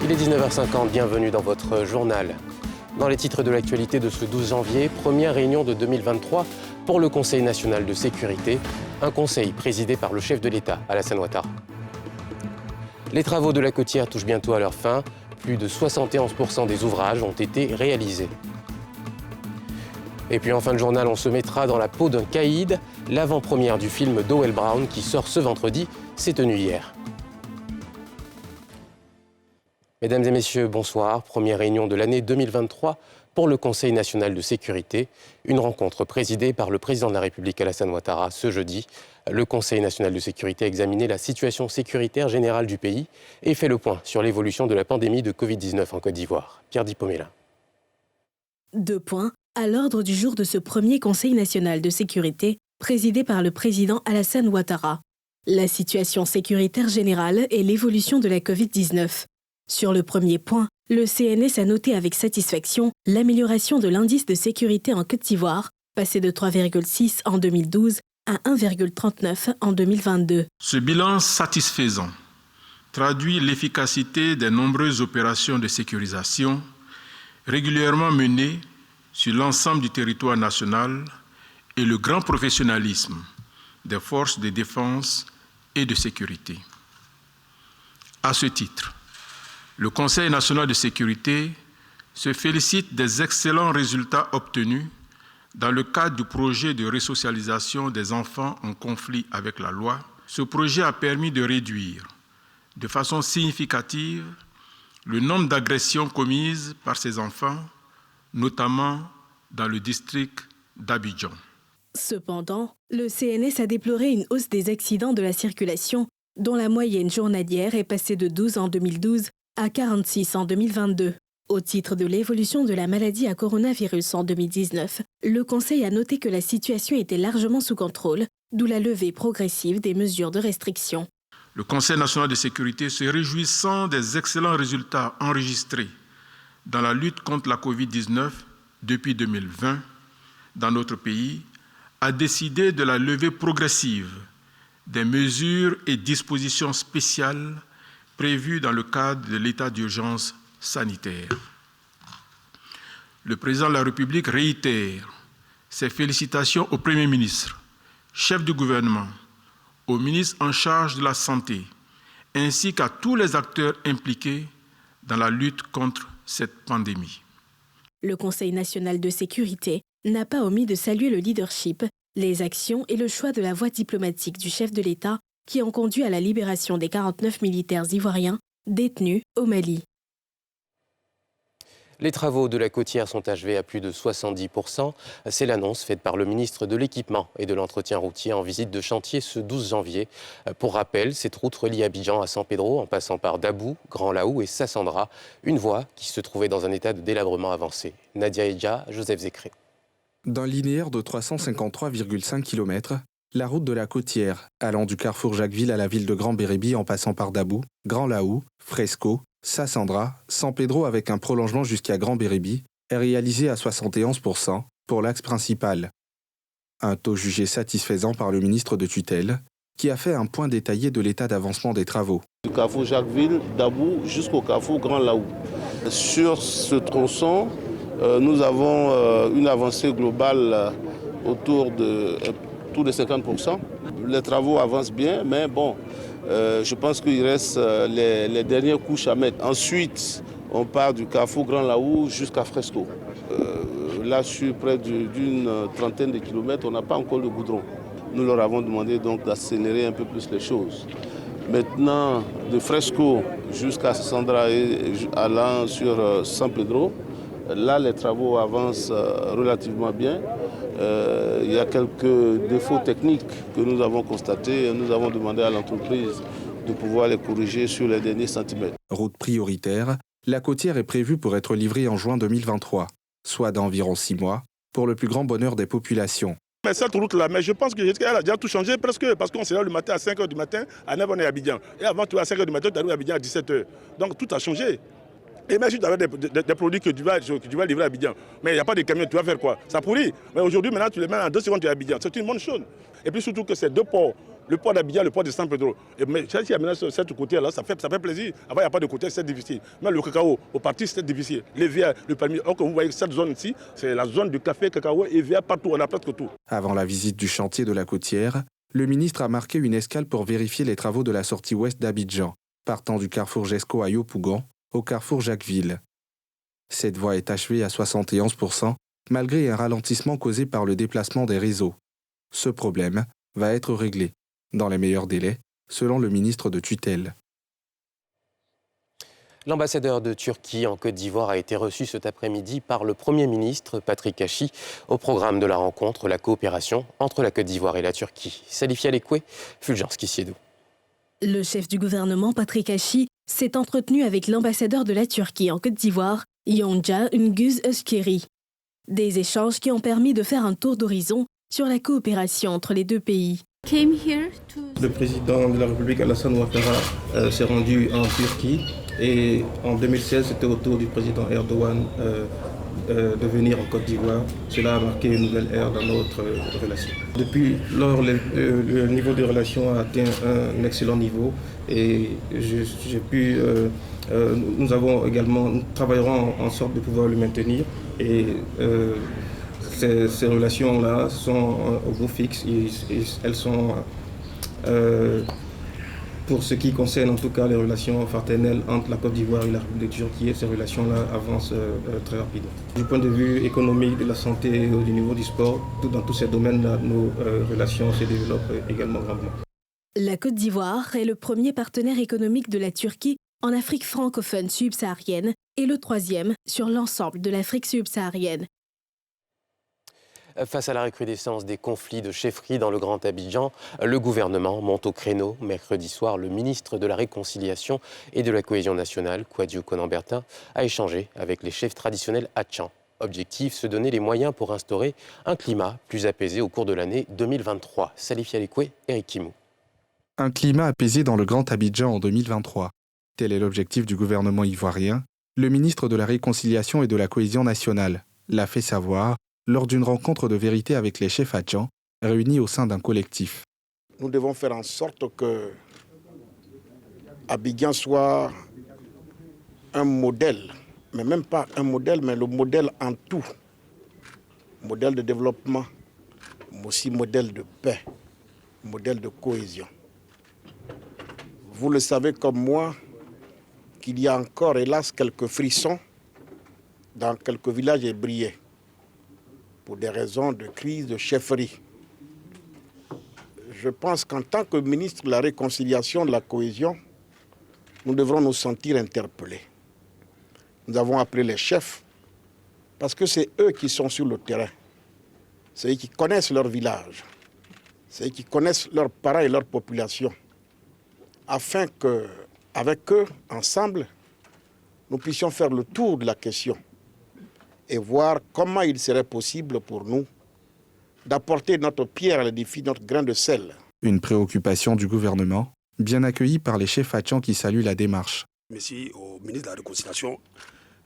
Il est 19h50, bienvenue dans votre journal. Dans les titres de l'actualité de ce 12 janvier, première réunion de 2023 pour le Conseil national de sécurité, un conseil présidé par le chef de l'État, Alassane Ouattara. Les travaux de la côtière touchent bientôt à leur fin. Plus de 71% des ouvrages ont été réalisés. Et puis en fin de journal, on se mettra dans la peau d'un caïd. L'avant-première du film d'Owell Brown qui sort ce vendredi s'est tenue hier. Mesdames et messieurs, bonsoir. Première réunion de l'année 2023 pour le Conseil national de sécurité. Une rencontre présidée par le président de la République Alassane Ouattara ce jeudi. Le Conseil national de sécurité a examiné la situation sécuritaire générale du pays et fait le point sur l'évolution de la pandémie de Covid-19 en Côte d'Ivoire. Pierre Dipomela. 2 points à l'ordre du jour de ce premier Conseil national de sécurité présidé par le président Alassane Ouattara. La situation sécuritaire générale et l'évolution de la Covid-19. Sur le premier point, le CNS a noté avec satisfaction l'amélioration de l'indice de sécurité en Côte d'Ivoire, passé de 3,6 en 2012 à 1,39 en 2022. Ce bilan satisfaisant traduit l'efficacité des nombreuses opérations de sécurisation régulièrement menées sur l'ensemble du territoire national et le grand professionnalisme des forces de défense et de sécurité. À ce titre, le Conseil national de sécurité se félicite des excellents résultats obtenus dans le cadre du projet de resocialisation des enfants en conflit avec la loi. Ce projet a permis de réduire de façon significative le nombre d'agressions commises par ces enfants, notamment dans le district d'Abidjan. Cependant, le CNS a déploré une hausse des accidents de la circulation, dont la moyenne journalière est passée de 12 en 2012 à 46 en 2022. Au titre de l'évolution de la maladie à coronavirus en 2019, le Conseil a noté que la situation était largement sous contrôle, d'où la levée progressive des mesures de restriction. Le Conseil national de sécurité, se réjouissant des excellents résultats enregistrés dans la lutte contre la Covid-19 depuis 2020 dans notre pays, a décidé de la levée progressive des mesures et dispositions spéciales prévues dans le cadre de l'état d'urgence sanitaire. Le président de la République réitère ses félicitations au Premier ministre, chef du gouvernement, au ministre en charge de la Santé, ainsi qu'à tous les acteurs impliqués dans la lutte contre cette pandémie. Le Conseil national de sécurité n'a pas omis de saluer le leadership, les actions et le choix de la voie diplomatique du chef de l'État qui ont conduit à la libération des 49 militaires ivoiriens détenus au Mali. Les travaux de la côtière sont achevés à plus de 70%. C'est l'annonce faite par le ministre de l'Équipement et de l'Entretien routier en visite de chantier ce 12 janvier. Pour rappel, cette route relie Abidjan à San Pedro en passant par Dabou, Grand Laou et Sassandra, une voie qui se trouvait dans un état de délabrement avancé. Nadia Edja, Joseph Zécré. D'un linéaire de 353,5 km, la route de la côtière, allant du carrefour Jacquesville à la ville de Grand-Bérébi en passant par Dabou, Grand Laou, Fresco, Sassandra, San Pedro avec un prolongement jusqu'à Grand-Bérébi, est réalisée à 71% pour l'axe principal. Un taux jugé satisfaisant par le ministre de tutelle, qui a fait un point détaillé de l'état d'avancement des travaux. Du carrefour Jacquesville, Dabou, jusqu'au carrefour Grand Laou. Sur ce tronçon, nous avons une avancée globale autour de 50%. Les travaux avancent bien, mais bon, je pense qu'il reste les dernières couches à mettre. Ensuite, on part du carrefour Grand Laou jusqu'à Fresco. Là, sur près d'une trentaine de kilomètres, on n'a pas encore le goudron. Nous leur avons demandé donc d'accélérer un peu plus les choses. Maintenant, de Fresco jusqu'à Sassandra et allant sur San Pedro, là, les travaux avancent relativement bien. Il y a quelques défauts techniques que nous avons constatés et nous avons demandé à l'entreprise de pouvoir les corriger sur les derniers centimètres. Route prioritaire, la côtière est prévue pour être livrée en juin 2023, soit d'environ 6 mois, pour le plus grand bonheur des populations. Mais cette route-là, je pense qu'elle a déjà tout changé presque, parce qu'on se lève le matin à 5h du matin, à 9h on est à Abidjan. Et avant, tu vas à 5h du matin, tu arrives à Abidjan à 17h. Donc tout a changé. Et même si tu avais des produits que tu vas livrer à Abidjan, mais il n'y a pas de camion, tu vas faire quoi? Ça pourrit. Mais aujourd'hui, maintenant, tu les mets en 2 secondes, tu es à Abidjan. C'est une bonne chose. Et puis surtout que ces 2 ports Le port d'Abidjan, le port de San Pedro. Mais si il y a maintenant cette côté-là, ça fait plaisir. Avant, il n'y a pas de côté, c'est difficile. Mais le cacao, au parti, c'est difficile. Les verres, le palmier. Or, vous voyez cette zone-ci, c'est la zone du café, cacao et verre partout. On a presque tout. Avant la visite du chantier de la côtière, le ministre a marqué une escale pour vérifier les travaux de la sortie ouest d'Abidjan, partant du carrefour Jesco à Yopougon au carrefour Jacquesville. Cette voie est achevée à 71%, malgré un ralentissement causé par le déplacement des réseaux. Ce problème va être réglé dans les meilleurs délais, selon le ministre de tutelle. L'ambassadeur de Turquie en Côte d'Ivoire a été reçu cet après-midi par le Premier ministre Patrick Hachi. Au programme de la rencontre, la coopération entre la Côte d'Ivoire et la Turquie. Salifia Lekwe, Fulgence Kissiedo. Le chef du gouvernement, Patrick Hachi, s'est entretenu avec l'ambassadeur de la Turquie en Côte d'Ivoire, Yonca Nguz Özkeri. Des échanges qui ont permis de faire un tour d'horizon sur la coopération entre les deux pays. Le président de la République, Alassane Ouattara, s'est rendu en Turquie et en 2016, c'était au tour du président Erdogan de venir en Côte d'Ivoire. Cela a marqué une nouvelle ère dans notre relation. Depuis lors, le niveau de relation a atteint un excellent niveau et nous travaillerons en sorte de pouvoir le maintenir et ces relations-là sont au beau fixe. Elles sont, pour ce qui concerne en tout cas les relations fraternelles entre la Côte d'Ivoire et la République de Turquie, ces relations-là avancent très rapidement. Du point de vue économique, de la santé, du niveau du sport, dans tous ces domaines-là, nos relations se développent également grandement. La Côte d'Ivoire est le premier partenaire économique de la Turquie en Afrique francophone subsaharienne et le troisième sur l'ensemble de l'Afrique subsaharienne. Face à la recrudescence des conflits de chefferie dans le Grand Abidjan, le gouvernement monte au créneau. Mercredi soir, le ministre de la Réconciliation et de la Cohésion nationale, Kouadio Konan-Bertin, a échangé avec les chefs traditionnels hatchans. Objectif, se donner les moyens pour instaurer un climat plus apaisé au cours de l'année 2023. Salifia Lekwe, Eric Kimou. Un climat apaisé dans le Grand Abidjan en 2023. Tel est l'objectif du gouvernement ivoirien. Le ministre de la Réconciliation et de la Cohésion nationale l'a fait savoir lors d'une rencontre de vérité avec les chefs hatchans réunis au sein d'un collectif. Nous devons faire en sorte que Abidjan soit un modèle, mais même pas un modèle, mais le modèle en tout. Modèle de développement, mais aussi modèle de paix, modèle de cohésion. Vous le savez comme moi, qu'il y a encore, hélas, quelques frissons dans quelques villages ébriés pour des raisons de crise de chefferie. Je pense qu'en tant que ministre de la Réconciliation, de la Cohésion, nous devrons nous sentir interpellés. Nous avons appelé les chefs parce que c'est eux qui sont sur le terrain. C'est eux qui connaissent leur village. C'est eux qui connaissent leurs parents et leur population. Afin qu'avec eux, ensemble, nous puissions faire le tour de la question et voir comment il serait possible pour nous d'apporter notre pierre à l'édifice, notre grain de sel. Une préoccupation du gouvernement, bien accueillie par les chefs hatchans qui saluent la démarche. Merci au ministre de la Réconciliation,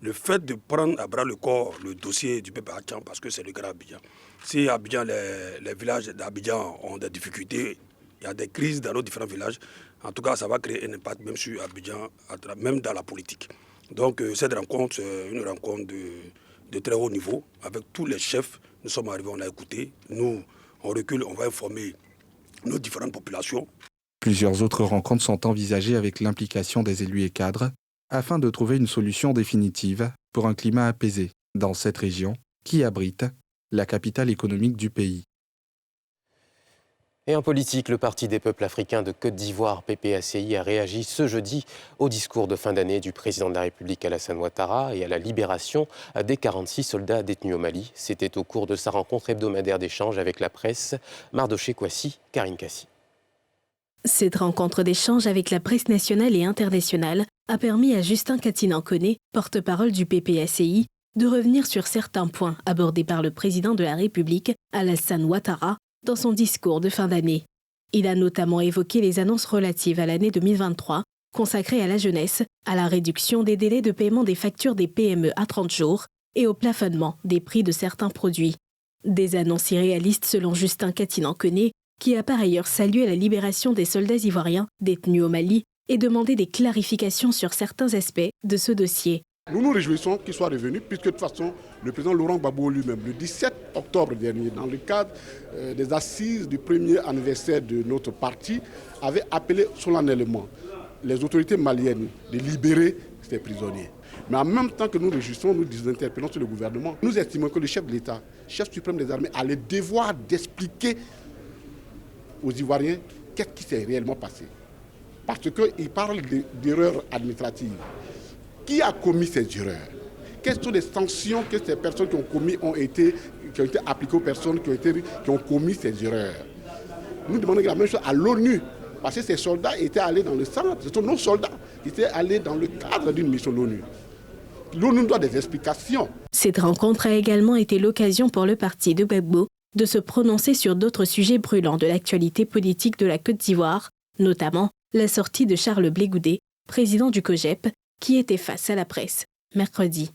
le fait de prendre à bras le corps le dossier du peuple hatchan, parce que c'est le Grand Abidjan. Si Abidjan, les villages d'Abidjan ont des difficultés, il y a des crises dans nos différents villages, en tout cas ça va créer un impact même sur Abidjan, même dans la politique. Donc cette rencontre, c'est une rencontre de très haut niveau, avec tous les chefs. Nous sommes arrivés, on a écouté. Nous, on recule, on va informer nos différentes populations. Plusieurs autres rencontres sont envisagées avec l'implication des élus et cadres, afin de trouver une solution définitive pour un climat apaisé dans cette région qui abrite la capitale économique du pays. Et en politique, le Parti des peuples africains de Côte d'Ivoire, PPACI, a réagi ce jeudi au discours de fin d'année du président de la République Alassane Ouattara et à la libération des 46 soldats détenus au Mali. C'était au cours de sa rencontre hebdomadaire d'échange avec la presse. Mardoché Kwasi, Karine Kassi. Cette rencontre d'échange avec la presse nationale et internationale a permis à Justin Katinan-Koné, porte-parole du PPACI, de revenir sur certains points abordés par le président de la République, Alassane Ouattara, dans son discours de fin d'année. Il a notamment évoqué les annonces relatives à l'année 2023, consacrées à la jeunesse, à la réduction des délais de paiement des factures des PME à 30 jours et au plafonnement des prix de certains produits. Des annonces irréalistes selon Justin Katinan-Koné, qui a par ailleurs salué la libération des soldats ivoiriens détenus au Mali et demandé des clarifications sur certains aspects de ce dossier. Nous nous réjouissons qu'il soit revenu, puisque de toute façon, le président Laurent Gbagbo lui-même, le 17 octobre dernier, dans le cadre des assises du premier anniversaire de notre parti, avait appelé solennellement les autorités maliennes de libérer ces prisonniers. Mais en même temps que nous réjouissons, nous interpellons sur le gouvernement. Nous estimons que le chef de l'État, chef suprême des armées, a le devoir d'expliquer aux Ivoiriens qu'est-ce qui s'est réellement passé. Parce qu'il parle d'erreurs administratives. Qui a commis ces erreurs? Quelles sont les sanctions que ces personnes qui ont été appliquées aux personnes qui ont commis ces erreurs? Nous demandons la même chose à l'ONU, parce que ces soldats étaient allés dans le centre, ce sont nos soldats qui étaient allés dans le cadre d'une mission de l'ONU. L'ONU doit des explications. Cette rencontre a également été l'occasion pour le parti de Gbagbo de se prononcer sur d'autres sujets brûlants de l'actualité politique de la Côte d'Ivoire, notamment la sortie de Charles Blé Goudé, président du COJEP, qui était face à la presse mercredi.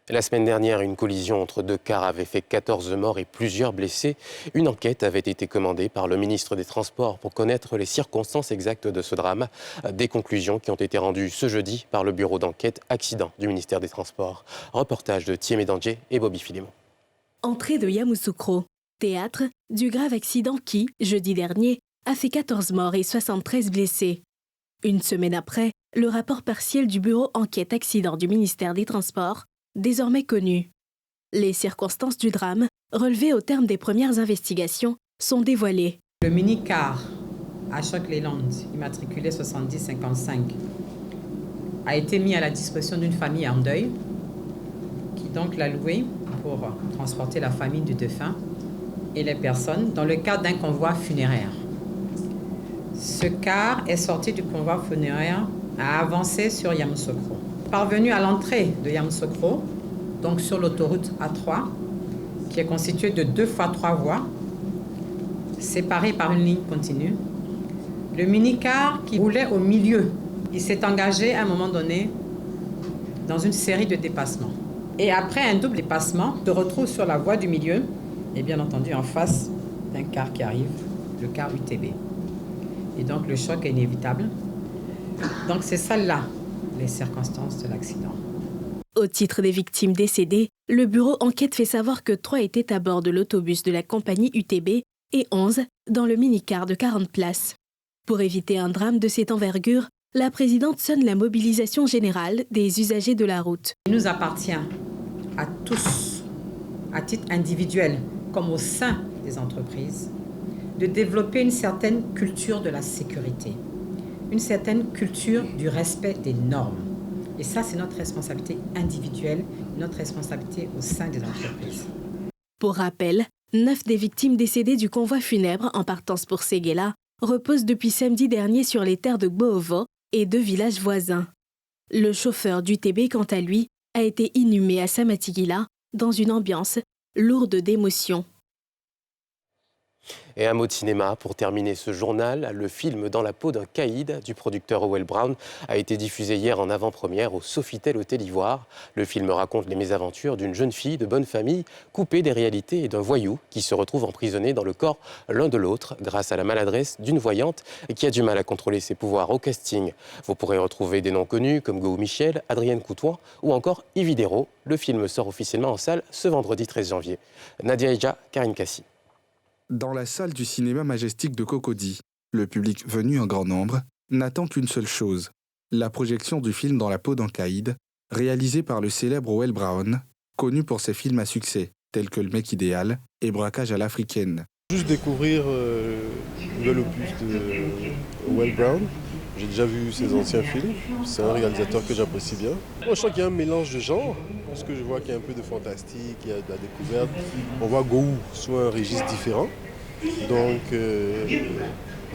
La semaine dernière, une collision entre deux cars avait fait 14 morts et plusieurs blessés. Une enquête avait été commandée par le ministre des Transports pour connaître les circonstances exactes de ce drame. Des conclusions qui ont été rendues ce jeudi par le bureau d'enquête accident du ministère des Transports. Reportage de Thiemé Dandje et Bobby Filémon. Entrée de Yamoussoukro, théâtre du grave accident qui, jeudi dernier, a fait 14 morts et 73 blessés. Une semaine après, le rapport partiel du bureau enquête accident du ministère des Transports, désormais connu. Les circonstances du drame, relevées au terme des premières investigations, sont dévoilées. Le mini-car Ashok Leyland, immatriculé 7055, a été mis à la disposition d'une famille en deuil, qui donc l'a loué pour transporter la famille du défunt et les personnes dans le cadre d'un convoi funéraire. Ce car est sorti du convoi funéraire, a avancé sur Yamoussoukro. Parvenu à l'entrée de Yamoussoukro, donc sur l'autoroute A3, qui est constituée de 2 fois 3 voies, séparées par une ligne continue, le mini-car qui roulait au milieu, il s'est engagé à un moment donné dans une série de dépassements. Et après un double dépassement, se retrouve sur la voie du milieu, et bien entendu en face d'un car qui arrive, le car UTB. Et donc le choc est inévitable. Donc c'est celle-là, les circonstances de l'accident. Au titre des victimes décédées, le bureau enquête fait savoir que 3 étaient à bord de l'autobus de la compagnie UTB et 11 dans le mini-car de 40 places. Pour éviter un drame de cette envergure, la présidente sonne la mobilisation générale des usagers de la route. Il nous appartient à tous, à titre individuel comme au sein des entreprises, de développer une certaine culture de la sécurité, une certaine culture du respect des normes. Et ça, c'est notre responsabilité individuelle, notre responsabilité au sein des entreprises. Pour rappel, 9 des victimes décédées du convoi funèbre en partance pour Séguéla reposent depuis samedi dernier sur les terres de Gboovo et 2 villages voisins. Le chauffeur d'UTB, quant à lui, a été inhumé à Samatigila dans une ambiance lourde d'émotions. Et un mot de cinéma pour terminer ce journal. Le film Dans la peau d'un caïd du producteur Howell Brown a été diffusé hier en avant-première au Sofitel Hôtel Ivoire. Le film raconte les mésaventures d'une jeune fille de bonne famille coupée des réalités et d'un voyou qui se retrouve emprisonné dans le corps l'un de l'autre grâce à la maladresse d'une voyante qui a du mal à contrôler ses pouvoirs au casting. Vous pourrez retrouver des noms connus comme Go Michel, Adrienne Coutouin ou encore Yves Hidero. Le film sort officiellement en salle ce vendredi 13 janvier. Nadia Eja, Karine Kassi. Dans la salle du cinéma majestique de Cocody, le public venu en grand nombre n'attend qu'une seule chose, la projection du film Dans la peau d'un caïd, réalisé par le célèbre Howell Brown, connu pour ses films à succès, tels que Le mec idéal et Braquage à l'africaine. Juste découvrir le nouvel opus de Howell Brown. J'ai déjà vu ses anciens films, c'est un réalisateur que j'apprécie bien. Moi, je sens qu'il y a un mélange de genres, parce que je vois qu'il y a un peu de fantastique, il y a de la découverte. On voit Gou sous un registre différent, donc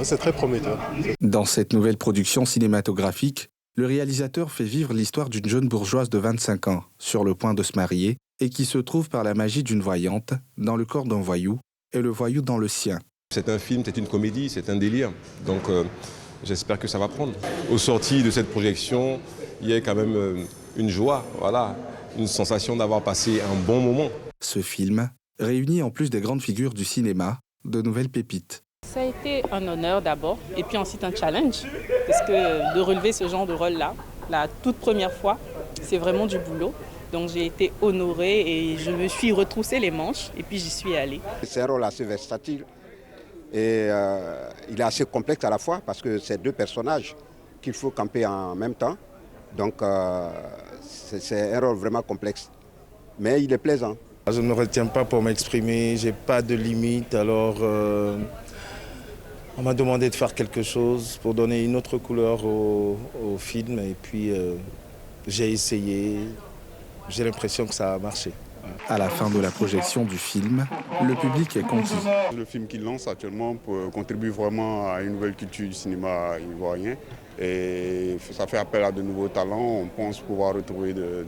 c'est très prometteur. Dans cette nouvelle production cinématographique, le réalisateur fait vivre l'histoire d'une jeune bourgeoise de 25 ans, sur le point de se marier, et qui se trouve par la magie d'une voyante, dans le corps d'un voyou, et le voyou dans le sien. C'est un film, c'est une comédie, c'est un délire, donc j'espère que ça va prendre. Au sorti de cette projection, il y a quand même une joie, voilà, une sensation d'avoir passé un bon moment. Ce film réunit en plus des grandes figures du cinéma, de nouvelles pépites. Ça a été un honneur d'abord, et puis ensuite un challenge, parce que de relever ce genre de rôle-là, la toute première fois, c'est vraiment du boulot. Donc j'ai été honorée et je me suis retroussé les manches, et puis j'y suis allée. C'est un rôle assez versatile, et il est assez complexe à la fois, parce que c'est deux personnages qu'il faut camper en même temps. Donc c'est un rôle vraiment complexe, mais il est plaisant. Je ne me retiens pas pour m'exprimer, je n'ai pas de limite, alors on m'a demandé de faire quelque chose pour donner une autre couleur au film, et puis j'ai essayé, j'ai l'impression que ça a marché. À la fin de la projection du film, le public est conquis. Le film qu'il lance actuellement contribue vraiment à une nouvelle culture du cinéma ivoirien. Et ça fait appel à de nouveaux talents. On pense pouvoir retrouver de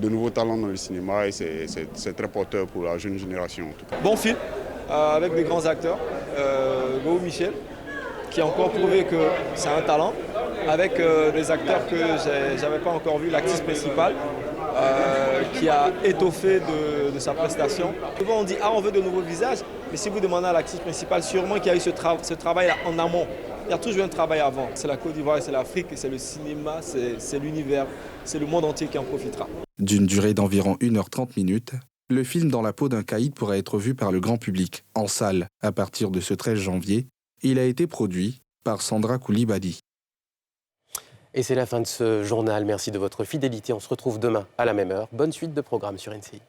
nouveaux talents dans le cinéma, et c'est très porteur pour la jeune génération en tout cas. Bon film, avec des grands acteurs. Go Michel, qui a encore prouvé que c'est un talent, avec des acteurs que je n'avais pas encore vu, l'actrice principale, qui a étoffé de sa prestation. Souvent on dit on veut de nouveaux visages, mais si vous demandez à l'actrice principale, sûrement qu'il y a eu ce travail-là en amont. Il y a toujours eu un travail avant. C'est la Côte d'Ivoire, c'est l'Afrique, c'est le cinéma, c'est l'univers, c'est le monde entier qui en profitera. D'une durée d'environ 1h30, le film Dans la peau d'un caïd pourra être vu par le grand public en salle à partir de ce 13 janvier. Il a été produit par Sandra Koulibaly. Et c'est la fin de ce journal. Merci de votre fidélité. On se retrouve demain à la même heure. Bonne suite de programmes sur NCI.